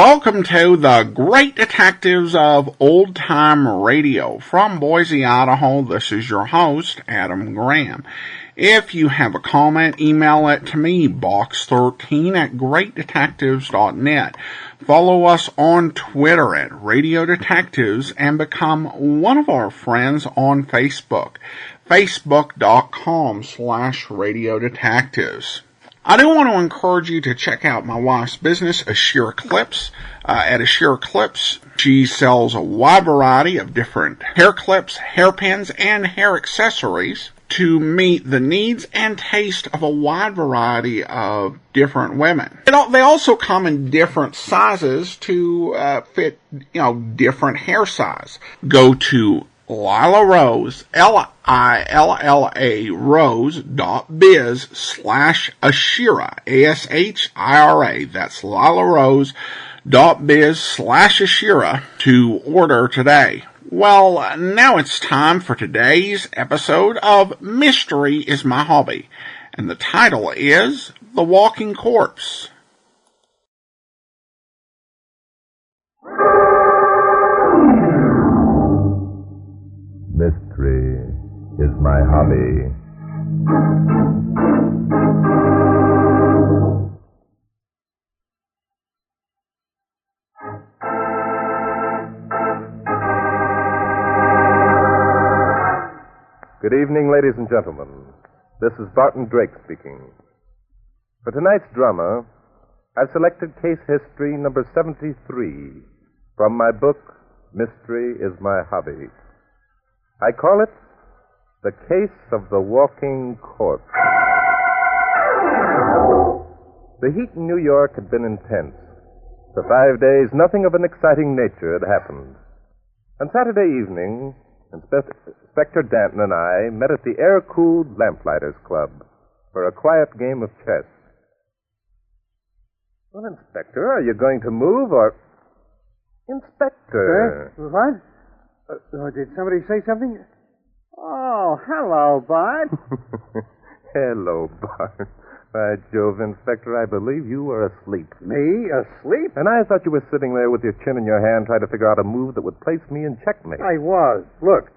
Welcome to the Great Detectives of Old Time Radio. From Boise, Idaho, this is your host, Adam Graham. If you have a comment, email it to me, box13@greatdetectives.net. Follow us on Twitter at Radio Detectives and become one of our friends on Facebook, facebook.com/Radio Detectives. I do want to encourage you to check out my wife's business, Ashira Clips. At Ashira Clips, she sells a wide variety of different hair clips, hairpins, and hair accessories to meet the needs and taste of a wide variety of different women. They also come in different sizes to fit, different hair size. Go to Lila Rose, Lilla Rose.biz/Ashira, ASHIRA. That's lilarose.biz/Ashira to order today. Well, now it's time for today's episode of Mystery is My Hobby, and the title is The Walking Corpse. Mystery is my hobby. Good evening, ladies and gentlemen. This is Barton Drake speaking. For tonight's drama, I've selected case history number 73 from my book, Mystery is My Hobby. I call it The Case of the Walking Corpse. The heat in New York had been intense. For 5 days, nothing of an exciting nature had happened. On Saturday evening, Inspector Danton and I met at the Air-Cooled Lamplighters Club for a quiet game of chess. Well, Inspector, are you going to move or... Inspector! What? Did somebody say something? Oh, hello, Bart. Hello, Bart. By Jove, Inspector, I believe you were asleep. Me? Asleep? And I thought you were sitting there with your chin in your hand trying to figure out a move that would place me in checkmate. I was. Look,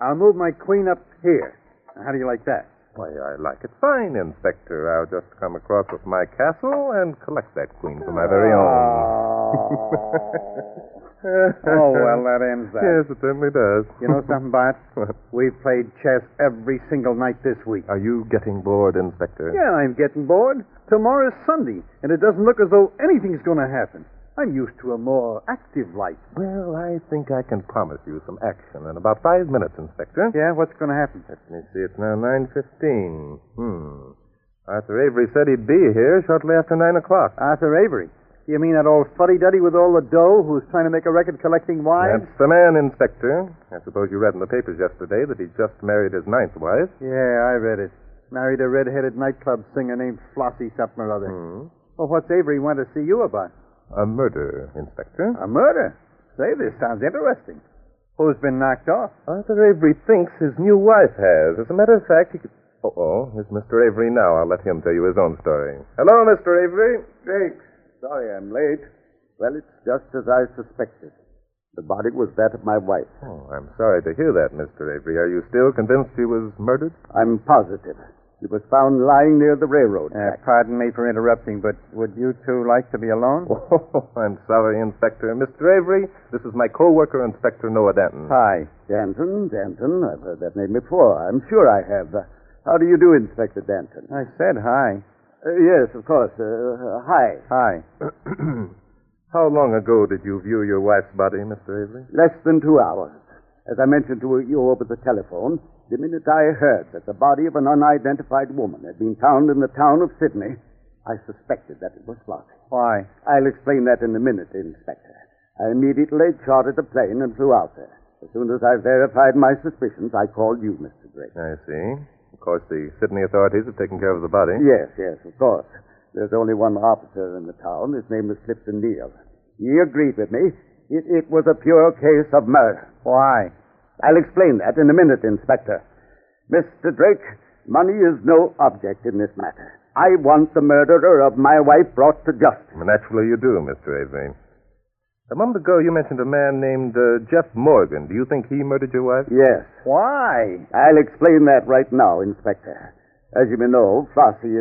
I'll move my queen up here. Now, how do you like that? Why, I like it fine, Inspector. I'll just come across with my castle and collect that queen for my very own. Oh, well, that ends that. Yes, it certainly does. You know something, Bart? What? We've played chess every single night this week. Are you getting bored, Inspector? Yeah, I'm getting bored. Tomorrow's Sunday, and it doesn't look as though anything's going to happen. I'm used to a more active life. Well, I think I can promise you some action in about 5 minutes, Inspector. Yeah, what's going to happen? Let me see, it's now 9:15. Arthur Avery said he'd be here shortly after 9 o'clock. Arthur Avery? You mean that old fuddy-duddy with all the dough who's trying to make a record collecting wives? That's the man, Inspector. I suppose you read in the papers yesterday that he just married his 9th wife. Yeah, I read it. Married a red-headed nightclub singer named Flossie something or other. Well, what's Avery want to see you about? A murder, Inspector. A murder? Say, this sounds interesting. Who's been knocked off? Arthur Avery thinks his new wife has. As a matter of fact, he could... Uh-oh, here's Mr. Avery now. I'll let him tell you his own story. Hello, Mr. Avery. Jake, sorry I'm late. Well, it's just as I suspected. The body was that of my wife. Oh, I'm sorry to hear that, Mr. Avery. Are you still convinced she was murdered? I'm positive. She was found lying near the railroad track. Pardon me for interrupting, but would you two like to be alone? Oh, I'm sorry, Inspector. Mr. Avery, this is my co-worker, Inspector Noah Danton. Hi. Danton. I've heard that name before. I'm sure I have. How do you do, Inspector Danton? I said hi. Yes, of course. Hi. Hi. How long ago did you view your wife's body, Mr. Avery? Less than 2 hours. As I mentioned to you over the telephone, the minute I heard that the body of an unidentified woman had been found in the town of Sydney, I suspected that it was Flossie. Why? I'll explain that in a minute, Inspector. I immediately chartered a plane and flew out there. As soon as I verified my suspicions, I called you, Mr. Drake. I see. Of course, the Sydney authorities have taken care of the body. Yes, of course. There's only one officer in the town. His name is Clifton Neal. He agreed with me. It was a pure case of murder. Why? I'll explain that in a minute, Inspector. Mr. Drake, money is no object in this matter. I want the murderer of my wife brought to justice. Well, naturally you do, Mr. Avery. A moment ago, you mentioned a man named Jeff Morgan. Do you think he murdered your wife? Yes. Why? I'll explain that right now, Inspector. As you may know, Flossie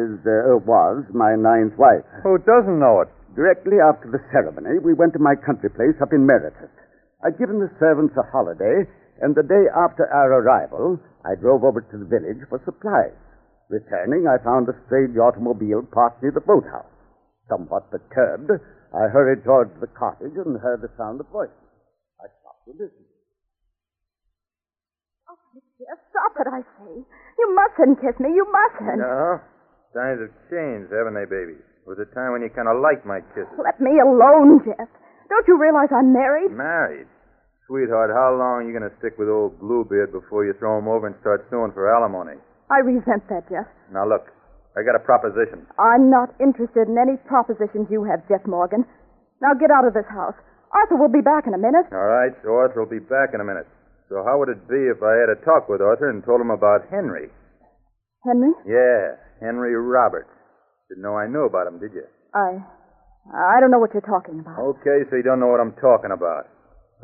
was my 9th wife. Who doesn't know it? Directly after the ceremony, we went to my country place up in Meredith. I'd given the servants a holiday, and the day after our arrival, I drove over to the village for supplies. Returning, I found a strange automobile parked near the boathouse. Somewhat perturbed, I hurried towards the cottage and heard the sound of voices. I stopped to listen. Oh, Jeff, stop it, I say. You mustn't kiss me. You mustn't. No. Times have changed, haven't they, baby? There was a time when you kind of liked my kisses. Let me alone, Jeff. Don't you realize I'm married? Married? Sweetheart, how long are you going to stick with old Bluebeard before you throw him over and start suing for alimony? I resent that, Jeff. Now, look. I got a proposition. I'm not interested in any propositions you have, Jeff Morgan. Now get out of this house. Arthur will be back in a minute. All right, so Arthur will be back in a minute. So how would it be if I had a talk with Arthur and told him about Henry? Henry? Yeah, Henry Roberts. Didn't know I knew about him, did you? I don't know what you're talking about. Okay, so you don't know what I'm talking about.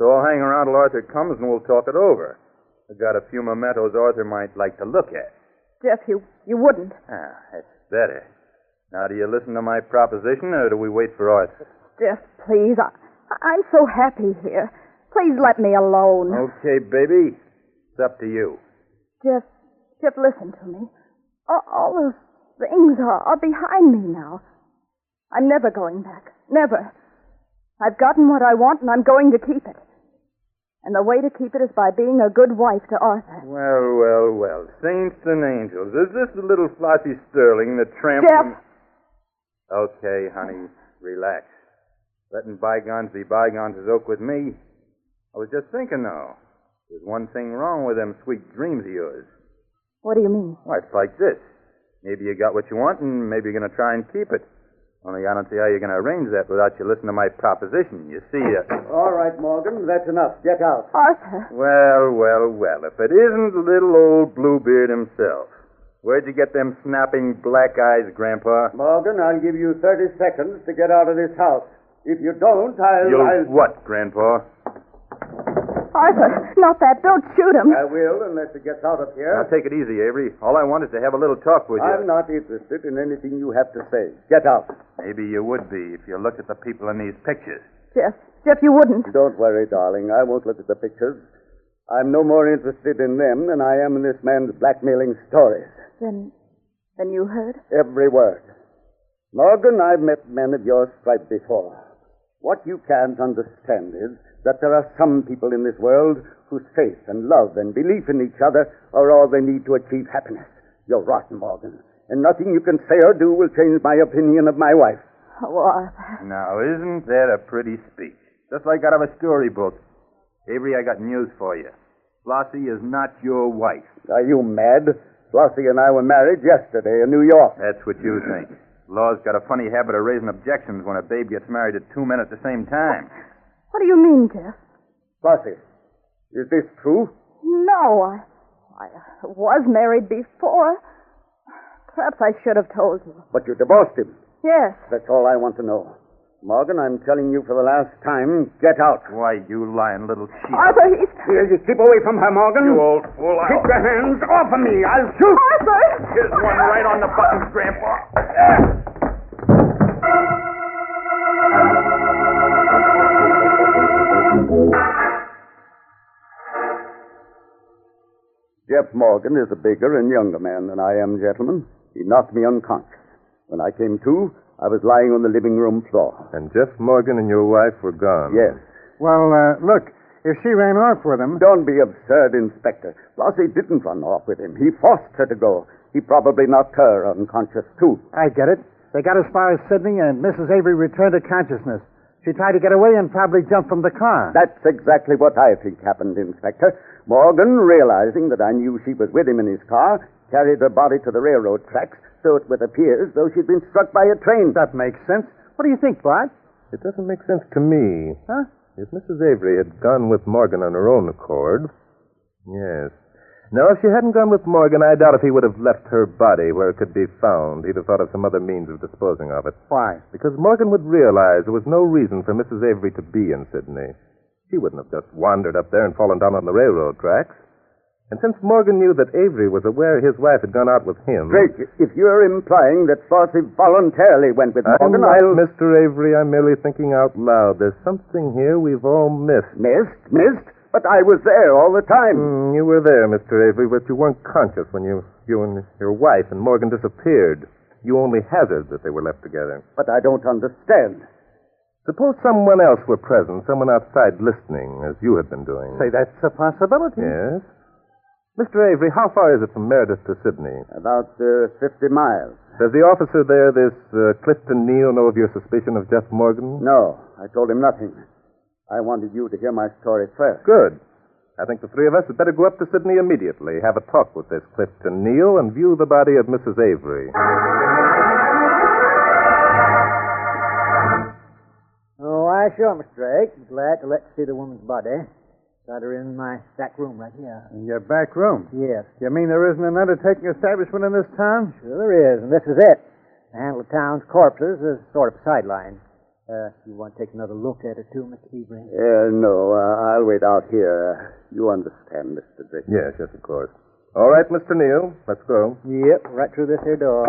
So I'll hang around till Arthur comes and we'll talk it over. I've got a few mementos Arthur might like to look at. Jeff, you wouldn't. Ah, that's better. Now, do you listen to my proposition, or do we wait for Arthur? Jeff, please. I'm so happy here. Please let me alone. Okay, baby. It's up to you. Jeff, listen to me. All those things are behind me now. I'm never going back. Never. I've gotten what I want, and I'm going to keep it. And the way to keep it is by being a good wife to Arthur. Well. Saints and angels. Is this the little Flossie Sterling, the tramp? Jeff! Okay, honey. Relax. Letting bygones be bygones is oak with me. I was just thinking, though. There's one thing wrong with them sweet dreams of yours. What do you mean? Why, it's like this. Maybe you got what you want, and maybe you're going to try and keep it. Only I don't see how you're going to arrange that without you listening to my proposition. You see, All right, Morgan, that's enough. Get out. Arthur. Well. If it isn't little old Bluebeard himself. Where'd you get them snapping black eyes, Grandpa? Morgan, I'll give you 30 seconds to get out of this house. If you don't, You'll what, Grandpa? Arthur, not that. Don't shoot him. I will, unless he gets out of here. Now, take it easy, Avery. All I want is to have a little talk with you. I'm not interested in anything you have to say. Get out. Maybe you would be if you looked at the people in these pictures. Jeff, you wouldn't. Don't worry, darling. I won't look at the pictures. I'm no more interested in them than I am in this man's blackmailing stories. Then you heard? Every word. Morgan, I've met men of your stripe before. What you can't understand is that there are some people in this world whose faith and love and belief in each other are all they need to achieve happiness. You're rotten, Morgan, and nothing you can say or do will change my opinion of my wife. Oh, Arthur. Now, isn't that a pretty speech? Just like out of a storybook. Avery, I got news for you. Flossie is not your wife. Are you mad? Flossie and I were married yesterday in New York. That's what you think. Law's got a funny habit of raising objections when a babe gets married to two men at the same time. What do you mean, Jeff? Flossie, is this true? No, I was married before. Perhaps I should have told you. But you divorced him. Yes. That's all I want to know. Morgan, I'm telling you for the last time, get out. Why, you lying little cheat. Arthur, he's... Here, you keep away from her, Morgan. You old fool. Keep your hands off of me. I'll shoot. Arthur! Here's one right on the buttons, Grandpa. Jeff Morgan is a bigger and younger man than I am, gentlemen. He knocked me unconscious. When I came to, I was lying on the living room floor. And Jeff Morgan and your wife were gone. Yes. Well, look, if she ran off with him... Don't be absurd, Inspector. Flossie didn't run off with him. He forced her to go. He probably knocked her unconscious, too. I get it. They got as far as Sydney, and Mrs. Avery returned to consciousness. She tried to get away and probably jumped from the car. That's exactly what I think happened, Inspector. Morgan, realizing that I knew she was with him in his car, carried her body to the railroad tracks, so it would appear as though she'd been struck by a train. That makes sense. What do you think, Bart? It doesn't make sense to me. Huh? If Mrs. Avery had gone with Morgan on her own accord... Yes. No, if she hadn't gone with Morgan, I doubt if he would have left her body where it could be found. He'd have thought of some other means of disposing of it. Why? Because Morgan would realize there was no reason for Mrs. Avery to be in Sydney. She wouldn't have just wandered up there and fallen down on the railroad tracks. And since Morgan knew that Avery was aware his wife had gone out with him... Drake, if you're implying that Flossie voluntarily went with Morgan, I'm not, Mr. Avery. I'm merely thinking out loud. There's something here we've all missed. Missed? But I was there all the time. You were there, Mr. Avery, but you weren't conscious when you and your wife and Morgan disappeared. You only hazarded that they were left together. But I don't understand. Suppose someone else were present, someone outside listening, as you had been doing. Say, that's a possibility. Yes. Mr. Avery, how far is it from Meredith to Sydney? About 50 miles. Does the officer there, this Clifton Neal, know of your suspicion of Jeff Morgan? No, I told him nothing. I wanted you to hear my story first. Good. I think the three of us had better go up to Sydney immediately, have a talk with this Clifton Neal, and view the body of Mrs. Avery. Oh, I sure, Mr. Drake. Glad to let you see the woman's body. Got her in my back room right here. In your back room? Yes. You mean there isn't an undertaking establishment in this town? Sure there is, and this is it. The handle of town's corpses is sort of a sideline. You want to take another look at her, too, Mr. Avery? No, I'll wait out here. You understand, Mr. Drake. Yes, of course. All right, Mr. Neal, let's go. Yep, right through this here door.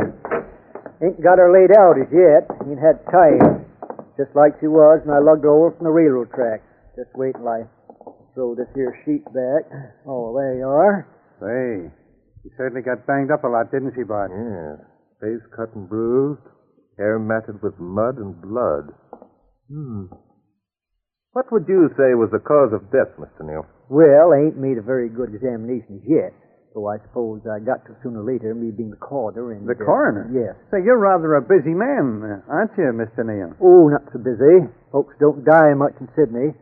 Ain't got her laid out as yet. Ain't had time. Just like she was when I lugged her over from the railroad track. Just wait till I throw this here sheet back. Oh, there you are. Say, she certainly got banged up a lot, didn't she, Bart? Yes. Face cut and bruised, hair matted with mud and blood. What would you say was the cause of death, Mr. Neal? Well, I ain't made a very good examination yet, so I suppose I got to sooner or later, me being the coroner. And, The coroner? Yes. Say, you're rather a busy man, aren't you, Mr. Neal? Oh, not so busy. Folks don't die much in Sydney.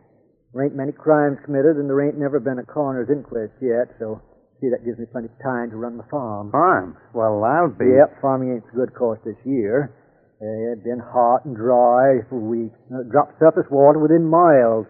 There ain't many crimes committed, and there ain't never been a coroner's inquest yet, so, see, that gives me plenty of time to run the farm. Farm? Well, I'll be... Yep, farming ain't so good, of course, this year. It's been hot and dry for weeks. It dropped surface water within miles.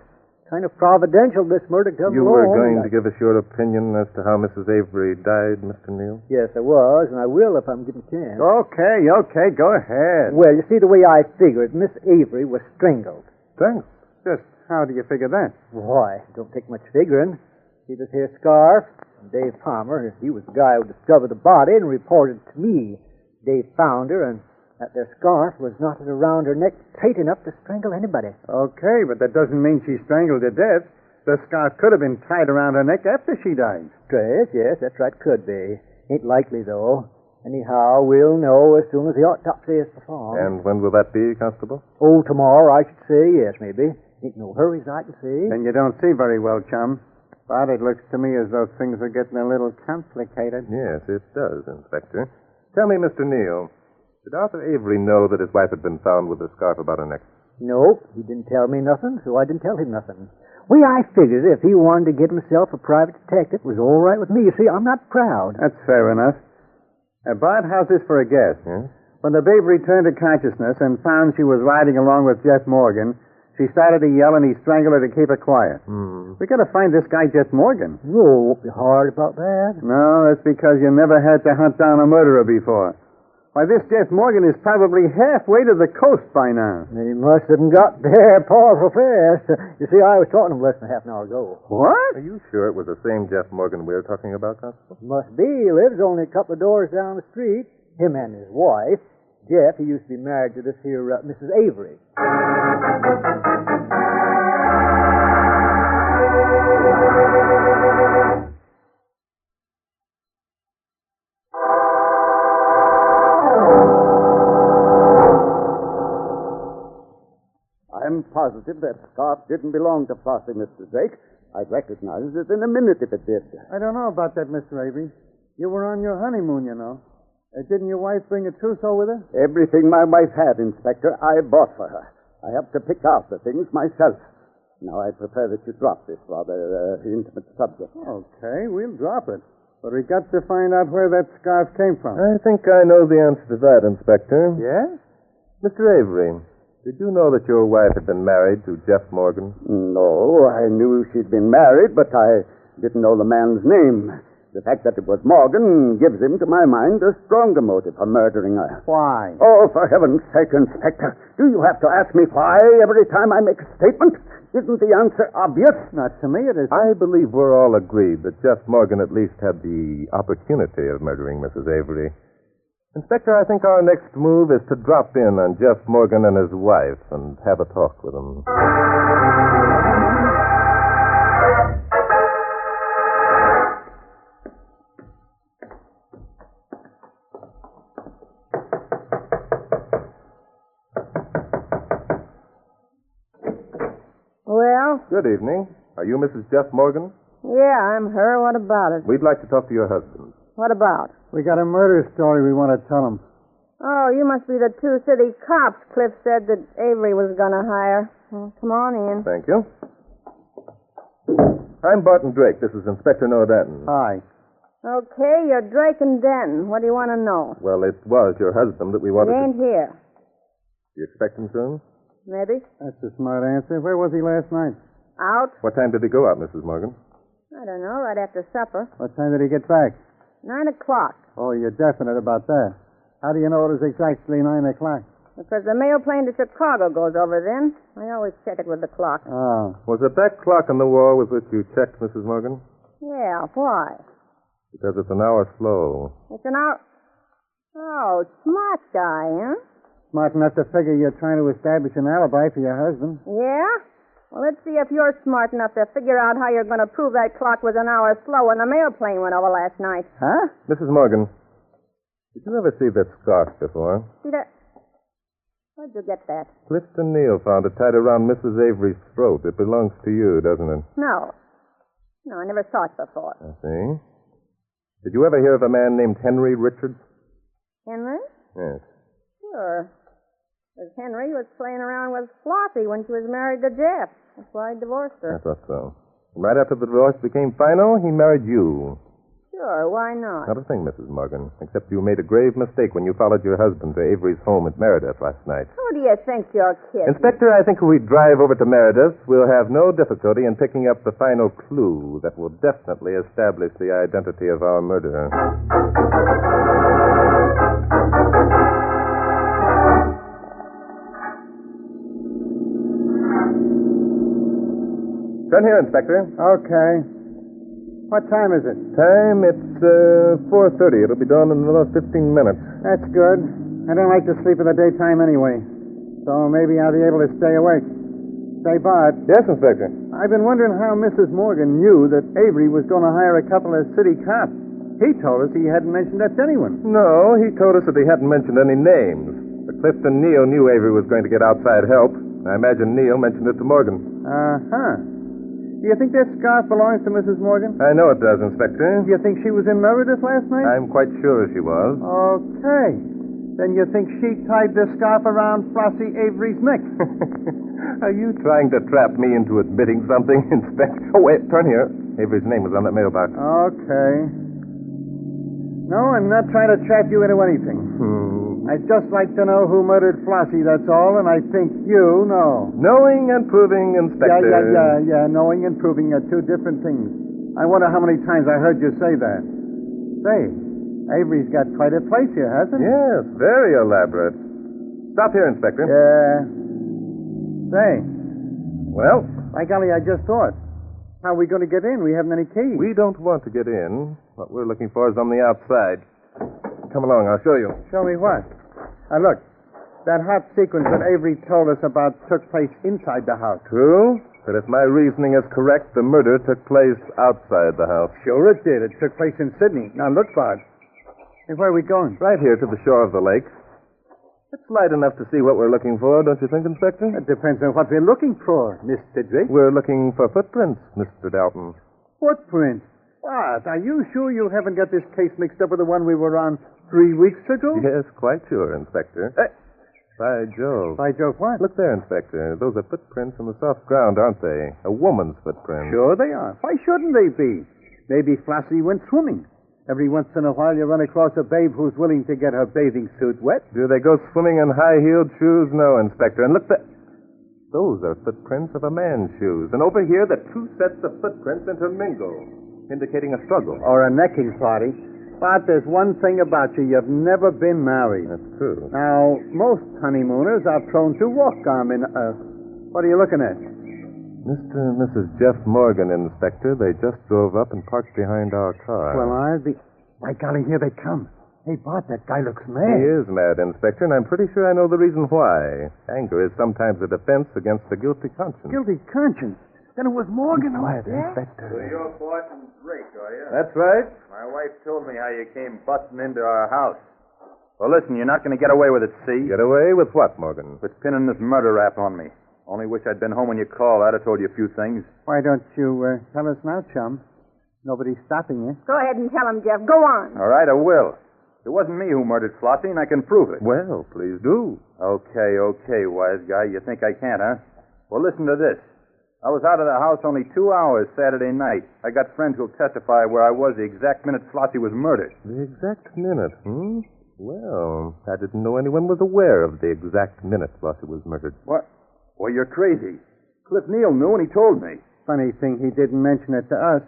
Kind of providential, this murder come You along. were going to give us your opinion as to how Mrs. Avery died, Mr. Neal? Yes, I was, and I will if I'm given a chance. Okay, go ahead. Well, you see, the way I figure it, Miss Avery was strangled. Thanks. Just how do you figure that? Why, it don't take much figuring. See this here scarf? Dave Palmer, he was the guy who discovered the body and reported to me. Dave found her, and that there scarf was knotted around her neck tight enough to strangle anybody. Okay, but that doesn't mean she strangled to death. The scarf could have been tied around her neck after she died. Straight, yes, that's right, could be. Ain't likely, though. Anyhow, we'll know as soon as the autopsy is performed. And when will that be, Constable? Oh, tomorrow, I should say, yes, maybe. Ain't no hurries I can see. Then you don't see very well, chum. But it looks to me as though things are getting a little complicated. Yes, it does, Inspector. Tell me, Mr. Neal, did Arthur Avery know that his wife had been found with the scarf about her neck? Nope, he didn't tell me nothing, so I didn't tell him nothing. Way I figured if he wanted to get himself a private detective, it was all right with me. You see, I'm not proud. That's fair enough. Bart, how's this for a guess? Yes? When the babe returned to consciousness and found she was riding along with Jeff Morgan, she started to yell and he strangled her to keep her quiet. We gotta find this guy Jeff Morgan. Oh, won't be hard about that. No, that's because you never had to hunt down a murderer before. Why, this Jeff Morgan is probably halfway to the coast by now. He must have got there powerful fast. You see, I was talking to him less than half an hour ago. What? Are you sure it was the same Jeff Morgan we were talking about, Constable? Must be. He lives only a couple of doors down the street. Him and his wife. Jeff, he used to be married to this here Mrs. Avery. I'm positive that scarf didn't belong to Flossie, Mr. Drake. I'd recognize it in a minute if it did. I don't know about that, Mr. Avery. You were on your honeymoon, you know. Didn't your wife bring a trousseau with her? Everything my wife had, Inspector, I bought for her. I have to pick out the things myself. Now, I prefer that you drop this rather intimate subject. Okay, we'll drop it. But we got to find out where that scarf came from. I think I know the answer to that, Inspector. Yes? Mr. Avery, did you know that your wife had been married to Jeff Morgan? No, I knew she'd been married, but I didn't know the man's name. The fact that it was Morgan gives him, to my mind, a stronger motive for murdering her. Why? Oh, for heaven's sake, Inspector. Do you have to ask me why every time I make a statement? Isn't the answer obvious? Not to me, it is. I believe we're all agreed that Jeff Morgan at least had the opportunity of murdering Mrs. Avery. Inspector, I think our next move is to drop in on Jeff Morgan and his wife and have a talk with them. Well? Good evening. Are you Mrs. Jeff Morgan? Yeah, I'm her. What about it? We'd like to talk to your husband. What about? We got a murder story we want to tell him. Oh, you must be the two city cops Cliff said that Avery was going to hire. Well, come on in. Thank you. I'm Barton Drake. This is Inspector Noah Denton. Hi. Okay, you're Drake and Denton. What do you want to know? Well, it was your husband that we He wanted ain't here. You expect him soon? Maybe. That's a smart answer. Where was he last night? Out? What time did he go out, Mrs. Morgan? I don't know, right after supper. What time did he get back? 9 o'clock. Oh, you're definite about that. How do you know it was exactly 9 o'clock? Because the mail plane to Chicago goes over then. I always check it with the clock. Oh. Was it that clock on the wall with which you checked, Mrs. Morgan? Yeah, why? Because it's an hour slow. It's an hour... Oh, smart guy, huh? Smart enough to figure you're trying to establish an alibi for your husband. Yeah? Well, let's see if you're smart enough to figure out how you're going to prove that clock was an hour slow when the mail plane went over last night. Huh? Mrs. Morgan, did you ever see that scarf before? See that? Where'd you get that? Clifton Neal found it tied around Mrs. Avery's throat. It belongs to you, doesn't it? No. No, I never saw it before. I see. Did you ever hear of a man named Henry Richards? Henry? Yes. Sure. Because Henry was playing around with Flossie when she was married to Jeff. That's why he divorced I her. thought so. And right after the divorce became final, he married you. Sure, why not? Not a thing, Mrs. Morgan, except you made a grave mistake when you followed your husband to Avery's home at Meredith last night. Who do you think you're kidding? Inspector, I think if we drive over to Meredith, we'll have no difficulty in picking up the final clue that will definitely establish the identity of our murderer. Turn here, Inspector. Okay. What time is it? Time, it's 4:30. It'll be dawn in another 15 minutes. That's good. I don't like to sleep in the daytime anyway. So maybe I'll be able to stay awake. Say, Bart, Yes, Inspector. I've been wondering how Mrs. Morgan knew that Avery was going to hire a couple of city cops. He told us he hadn't mentioned that to anyone. No, he told us that he hadn't mentioned any names. But Clifton Neal knew Avery was going to get outside help. I imagine Neal mentioned it to Morgan. Uh-huh. Do you think that scarf belongs to Mrs. Morgan? I know it does, Inspector. Do you think she was in Meredith last night? I'm quite sure she was. Okay. Then you think she tied the scarf around Flossie Avery's neck? Are you trying to trap me into admitting something, Inspector? Oh, wait, turn here. Avery's name was on that mailbox. Okay. No, I'm not trying to trap you into anything. I'd just like to know who murdered Flossie, that's all, and I think you know. Knowing and proving, Inspector. Yeah. Knowing and proving are two different things. I wonder how many times I heard you say that. Say, Avery's got quite a place here, hasn't he? Yes, very elaborate. Stop here, Inspector. Yeah. Say, Well, by golly, I just thought. How are we going to get in? We haven't any keys. we don't want to get in. What we're looking for is on the outside. Come along, I'll show you. Show me what? Look, that hot sequence that Avery told us about took place inside the house. True, but if my reasoning is correct, the murder took place outside the house. Sure it did. It took place in Sydney. Now look, Bart. Hey, where are we going? Right here to the shore of the lake. It's light enough to see what we're looking for, don't you think, Inspector? It depends on what we're looking for, Mr. Drake. We're looking for footprints, Mr. Dalton. Footprints? What? Are you sure you haven't got this case mixed up with the one we were on 3 weeks ago? Yes, quite sure, Inspector. By Jove. By Jove, what? Look there, Inspector. Those are footprints on the soft ground, aren't they? A woman's footprint. Sure they are. Why shouldn't they be? Maybe Flossie went swimming. Every once in a while you run across a babe who's willing to get her bathing suit wet. Do they go swimming in high-heeled shoes? No, Inspector. And look there. Those are footprints of a man's shoes. And over here, the two sets of footprints intermingle. indicating a struggle. Or a necking party. But there's one thing about you. You've never been married. That's true. Now, most honeymooners are prone to walk on in... what are you looking at? Mr. and Mrs. Jeff Morgan, Inspector. They just drove up and parked behind our car. Well, I'll be... By golly, here they come. Hey, Bart, that guy looks He mad. is mad, Inspector, and I'm pretty sure I know the reason why. Anger is sometimes a defense against a guilty conscience. Guilty conscience? Then it was Morgan who... Quiet, Inspector. So you're Barton Drake, are you? That's right. My wife told me how you came busting into our house. Well, listen, you're not going to get away with it, see? Get away with what, Morgan? With pinning this murder rap on me. Only wish I'd been home when you called. I'd have told you a few things. Why don't you tell us now, chum? Nobody's stopping you. Go ahead and tell him, Jeff. Go on. All right, I will. It wasn't me who murdered Flossie, and I can prove it. Well, please do. Okay, wise guy. You think I can't, huh? Well, listen to this. I was out of the house only 2 hours Saturday night. I got friends who'll testify where I was the exact minute Flossie was murdered. The exact minute, Well, I didn't know anyone was aware of the exact minute Flossie was murdered. What? Well, you're crazy. Cliff Neal knew, and he told me. Funny thing he didn't mention it to us.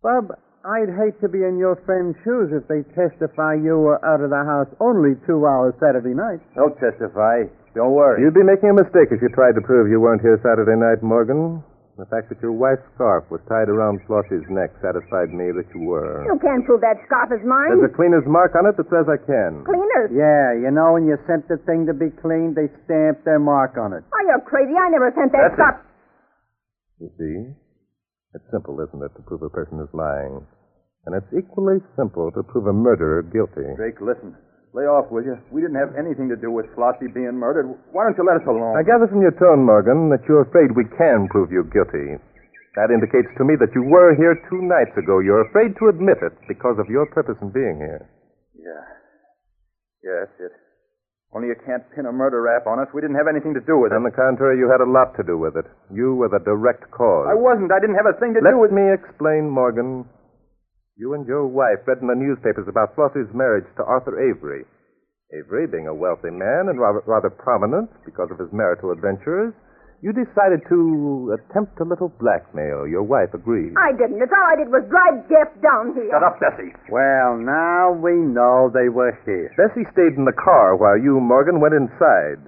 Bob, I'd hate to be in your friend's shoes if they testify you were out of the house only 2 hours Saturday night. Don't testify. Don't worry. You'd be making a mistake if you tried to prove you weren't here Saturday night, Morgan. The fact that your wife's scarf was tied around Flossie's neck satisfied me that you were. You can't prove that scarf is mine. There's a cleaner's mark on it that says I can. Cleaners? Yeah, you know when you sent the thing to be cleaned, they stamped their mark on it. Oh, you're crazy. I never sent that scarf. You see? It's simple, isn't it, to prove a person is lying? And it's equally simple to prove a murderer guilty. Drake, listen. Lay off, will you? We didn't have anything to do with Flossie being murdered. Why don't you let us alone? I gather from your tone, Morgan, that you're afraid we can prove you guilty. That indicates to me that you were here 2 nights ago. You're afraid to admit it because of your purpose in being here. Yeah, that's it. Only you can't pin a murder rap on us. We didn't have anything to do with it. On the contrary, you had a lot to do with it. You were the direct cause. I wasn't. I didn't have a thing to do with... Let me explain, Morgan. You and your wife read in the newspapers about Flossie's marriage to Arthur Avery. Avery, being a wealthy man and rather prominent because of his marital adventures, you decided to attempt a little blackmail. Your wife agreed. I didn't. It's all I did was drive Jeff down here. Shut up, Bessie. Well, now we know they were here. Bessie stayed in the car while you, Morgan, went inside.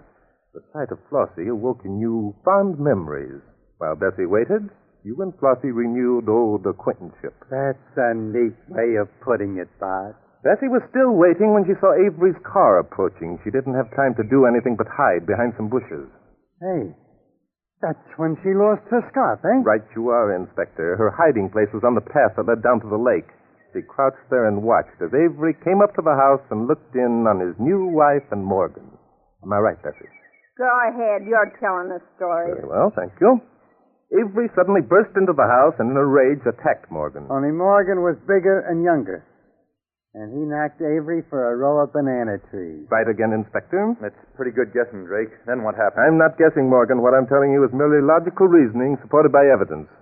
The sight of Flossie awoke in you fond memories. While Bessie waited, you and Flossie renewed old acquaintanceship. That's a neat way of putting it, Bart. Bessie was still waiting when she saw Avery's car approaching. She didn't have time to do anything but hide behind some bushes. Hey, that's when she lost her scarf, eh? Right you are, Inspector. Her hiding place was on the path that led down to the lake. She crouched there and watched as Avery came up to the house and looked in on his new wife and Morgan. Am I right, Bessie? Go ahead. You're telling the story. Very well, thank you. Avery suddenly burst into the house and in a rage attacked Morgan. Only Morgan was bigger and younger. And he knocked Avery for a row of banana trees. Right again, Inspector. That's pretty good guessing, Drake. Then what happened? I'm not guessing, Morgan. What I'm telling you is merely logical reasoning supported by evidence.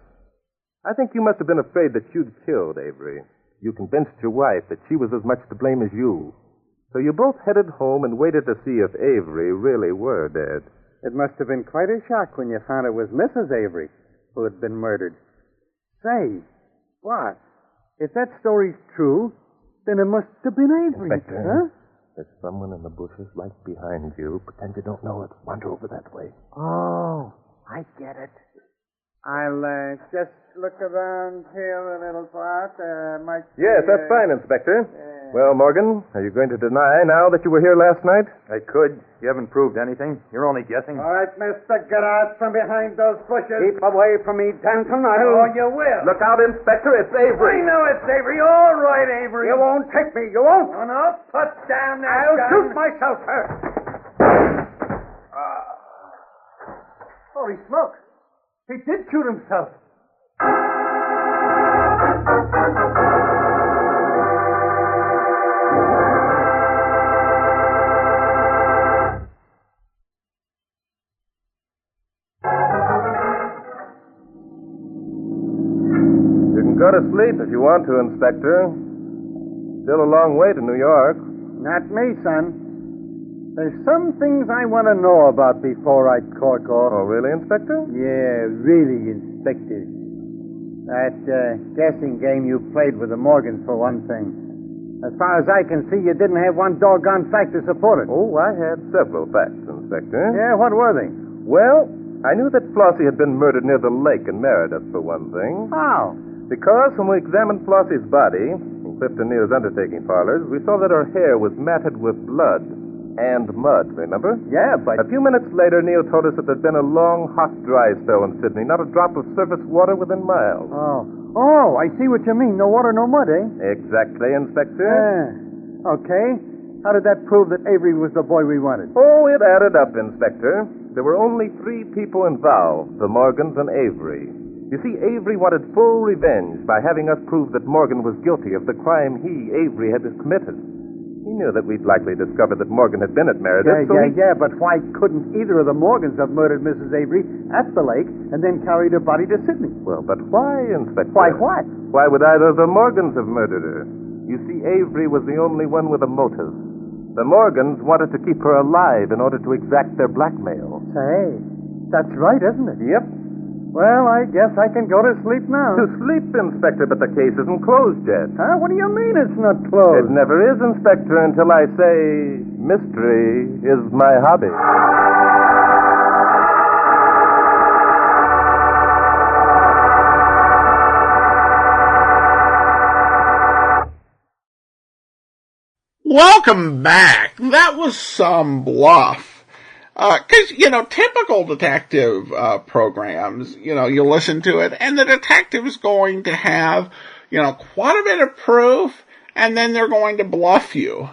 I think you must have been afraid that you'd killed Avery. You convinced your wife that she was as much to blame as you. So you both headed home and waited to see if Avery really were dead. It must have been quite a shock when you found it was Mrs. Avery who had been murdered. Say, what? If that story's true, then it must have been Avery. Inspector, huh? there's someone in the bushes right behind you. Pretend you don't know it. Wander over that way. Oh, I get it. I'll just look around here a little part. Yes, that's fine, Inspector. Well, Morgan, are you going to deny now that you were here last night? I could. You haven't proved anything. You're only guessing. All right, mister, get out from behind those bushes. Keep away from me, Danton. Oh, you will. Look out, Inspector. It's Avery. I know it's Avery. All right, Avery. You won't take me. You won't. No, no. Put down that I'll gun. shoot myself first. Holy smoke. He did shoot himself. You can go to sleep if you want to, Inspector. Still a long way to New York. Not me, son. There's some things I want to know about before I cork off. Oh, really, Inspector? Yeah, really, Inspector. That guessing game you played with the Morgans, for one thing. As far as I can see, you didn't have one doggone fact to support it. Oh, I had several facts, Inspector. Yeah, what were they? Well, I knew that Flossie had been murdered near the lake in Meredith, for one thing. How? Because when we examined Flossie's body in Clifton Neal's undertaking parlors, we saw that her hair was matted with blood and mud, remember? Yeah, but... A few minutes later, Neal told us that there'd been a long, hot, dry spell in Sydney, not a drop of surface water within miles. Oh, I see what you mean. No water, no mud, eh? Exactly, Inspector. Yeah. Okay. How did that prove that Avery was the boy we wanted? Oh, it added up, Inspector. There were only 3 people involved, the Morgans and Avery. You see, Avery wanted full revenge by having us prove that Morgan was guilty of the crime he, Avery, had committed. He knew that we'd likely discover that Morgan had been at Meredith, but why couldn't either of the Morgans have murdered Mrs. Avery at the lake and then carried her body to Sydney? Well, but why, Inspector? Why what? Why would either of the Morgans have murdered her? You see, Avery was the only one with a motive. The Morgans wanted to keep her alive in order to exact their blackmail. Say, that's right, isn't it? Yep. Well, I guess I can go to sleep now. To sleep, Inspector, but the case isn't closed yet. Huh? What do you mean it's not closed? It never is, Inspector, until I say mystery is my hobby. Welcome back. That was some bluff. Because, typical detective programs, you listen to it, and the detective's going to have, quite a bit of proof, and then they're going to bluff you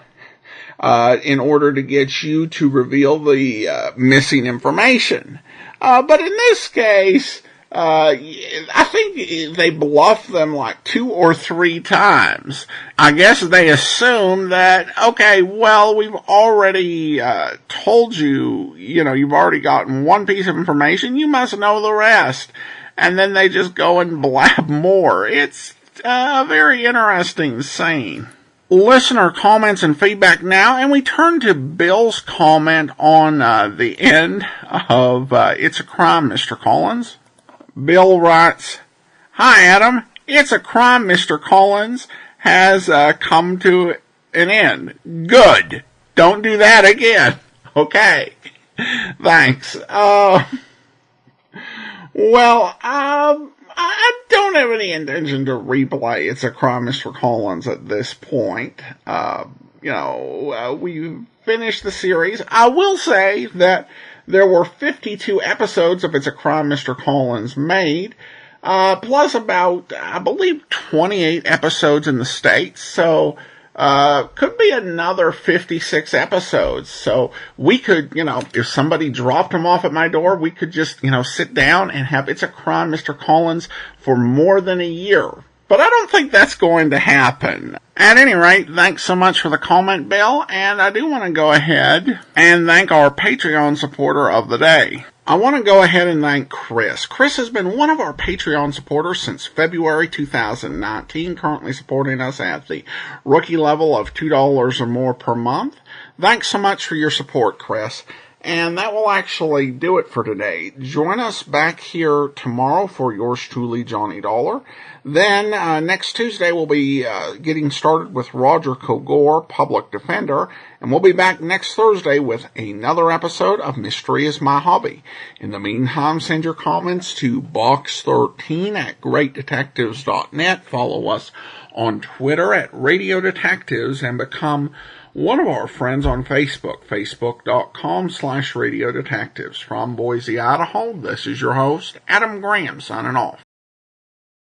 in order to get you to reveal the missing information. But in this case, I think they bluffed them like 2 or 3 times. I guess they assume that, okay, well, we've already told you, you've already gotten one piece of information, you must know the rest. And then they just go and blab more. It's a very interesting scene. Listener comments and feedback now, and we turn to Bill's comment on the end of It's a Crime, Mr. Collins. Bill writes, "Hi, Adam. It's a Crime, Mr. Collins has come to an end. Good. Don't do that again." Okay. Thanks. Well, I don't have any intention to replay It's a Crime, Mr. Collins at this point. We've finished the series. I will say that there were 52 episodes of It's a Crime, Mr. Collins made, plus about, I believe, 28 episodes in the States, so could be another 56 episodes. So we could, if somebody dropped them off at my door, we could just, sit down and have It's a Crime, Mr. Collins for more than a year. But I don't think that's going to happen. At any rate, thanks so much for the comment, Bill, and I do want to go ahead and thank our Patreon supporter of the day. I want to go ahead and thank Chris. Chris has been one of our Patreon supporters since February 2019, currently supporting us at the rookie level of $2 or more per month. Thanks so much for your support, Chris. And that will actually do it for today. Join us back here tomorrow for yours truly, Johnny Dollar. Then next Tuesday we'll be getting started with Roger Kogor, Public Defender, and we'll be back next Thursday with another episode of Mystery is My Hobby. In the meantime, send your comments to box13 at greatdetectives.net. Follow us on Twitter at Radio Detectives and become one of our friends on Facebook, facebook.com/Radio Detectives. From Boise, Idaho, this is your host, Adam Graham, signing off.